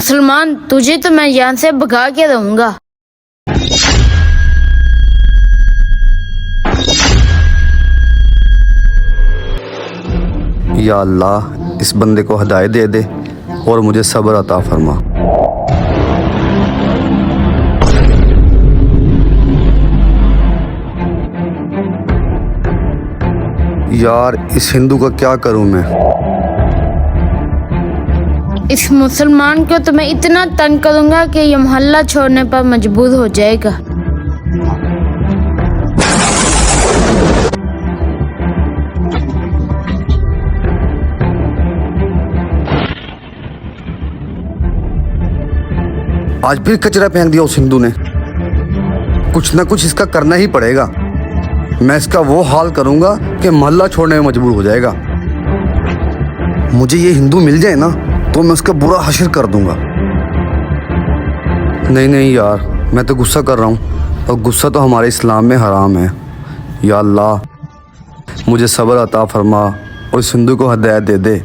मुसलमान तुझे तो मैं यहाँ से भगा के रहूंगा। या अल्लाह, इस बंदे को हिदायत दे दे और मुझे सब्र अता फरमा। यार इस हिंदू का क्या करूं मैं? इस मुसलमान को तो मैं इतना तंग करूंगा कि ये मोहल्ला छोड़ने पर मजबूर हो जाएगा। आज फिर कचरा फेंक दिया उस हिंदू ने। कुछ ना कुछ इसका करना ही पड़ेगा। मैं इसका वो हाल करूंगा कि मोहल्ला छोड़ने में मजबूर हो जाएगा। मुझे ये हिंदू मिल जाए ना तो मैं उसका बुरा हश्र कर दूंगा। नहीं यार, मैं तो गुस्सा कर रहा हूँ और गुस्सा तो हमारे इस्लाम में हराम है। या अल्लाह, मुझे सब्र अता फरमा और इस हिंदू को हिदायत दे दे।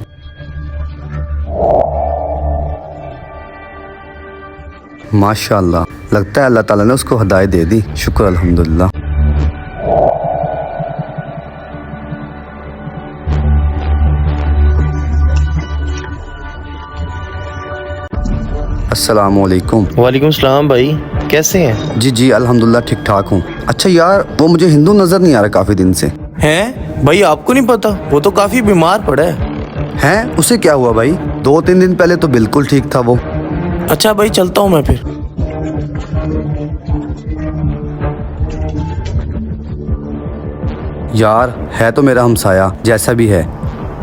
माशाअल्लाह, लगता है अल्लाह ताला ने उसको हिदायत दे दी। शुक्र अल्हम्दुलिल्लाह। अस्सलाम वालेकुम। वालेकुम सलाम भाई, कैसे हैं? जी अल्हम्दुलिल्लाह ठीक ठाक हूँ। अच्छा यार, वो मुझे हिंदू नजर नहीं आ रहा काफी दिन से। हैं भाई, आपको नहीं पता? वो तो काफी बीमार पड़ा है। हैं? उसे क्या हुआ भाई? 2-3 दिन पहले तो बिल्कुल ठीक था वो। अच्छा भाई, चलता हूँ मैं फिर। यार है तो मेरा हमसाया, जैसा भी है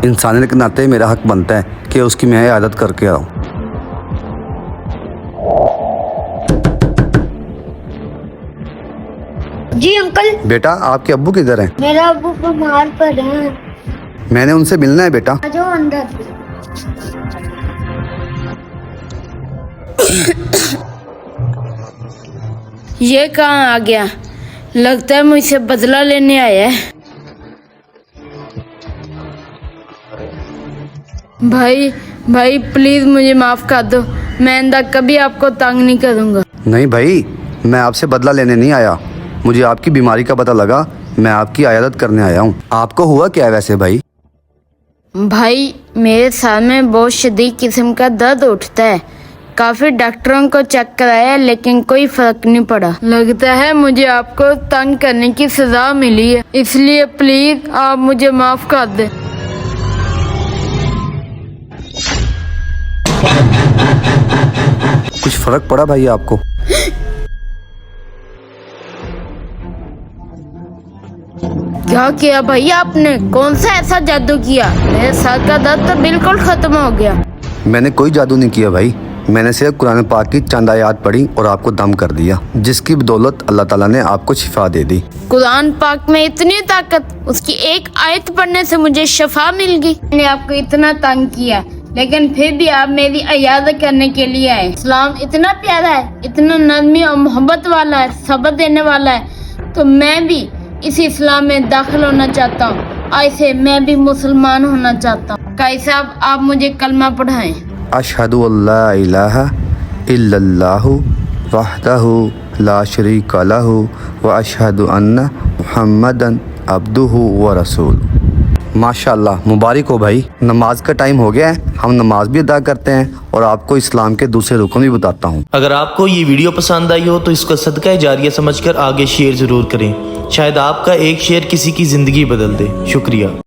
इंसानियत के नाते मेरा हक बनता है कि उसकी मैं इयादत करके आऊँ। जी अंकल। बेटा, आपके अब्बू किधर हैं? मेरा अब्बू बीमार पड़े हैं। मैंने उनसे मिलना है बेटा। आ जाओ अंदर। ये कहाँ आ गया? लगता है मुझसे बदला लेने आया है। भाई प्लीज मुझे माफ कर दो। मैं आइंदा कभी आपको तंग नहीं करूँगा। नहीं भाई, मैं आपसे बदला लेने नहीं आया। मुझे आपकी बीमारी का पता लगा, मैं आपकी इयादत करने आया हूँ। आपको हुआ क्या है वैसे भाई? भाई मेरे सर में बहुत शदीद किस्म का दर्द उठता है। काफी डॉक्टरों को चेक कराया लेकिन कोई फर्क नहीं पड़ा। लगता है मुझे आपको तंग करने की सजा मिली है, इसलिए प्लीज आप मुझे माफ कर दें। कुछ फर्क पड़ा भाई आपको? क्या किया भाई आपने? कौन सा ऐसा जादू किया? मेरे सर का दर्द तो बिल्कुल खत्म हो गया। मैंने कोई जादू नहीं किया भाई। मैंने सिर्फ कुरान पाक की चंद आयत पढ़ी और आपको दम कर दिया, जिसकी बदौलत अल्लाह ताला ने आपको शिफा दे दी। कुरान पाक में इतनी ताकत, उसकी एक आयत पढ़ने से मुझे शिफा मिल गई। मैंने आपको इतना तंग किया लेकिन फिर भी आप मेरी इयादत करने के लिए आए। इस्लाम इतना प्यारा है, इतना नरमी और मोहब्बत वाला है, सब्र देने वाला है, तो मैं भी इस इस्लाम में दाखिल होना चाहता हूँ। ऐसे मैं भी मुसलमान होना चाहता हूँ। काई साहब, आप मुझे कलमा पढ़ाएं। अशहदु अल्ला इलाहा इल्लल्लाहु वहदहु ला शरीका लहु व अशहदु अन्ना मुहम्मदन अब्दुहु व रसूलुहु। माशाअल्लाह, मुबारक हो भाई। नमाज का टाइम हो गया है, हम नमाज भी अदा करते हैं और आपको इस्लाम के दूसरे रुकन भी बताता हूँ। अगर आपको ये वीडियो पसंद आई हो तो इसको सदका जारिया समझकर आगे शेयर जरूर करें। शायद आपका एक शेयर किसी की जिंदगी बदल दे। शुक्रिया।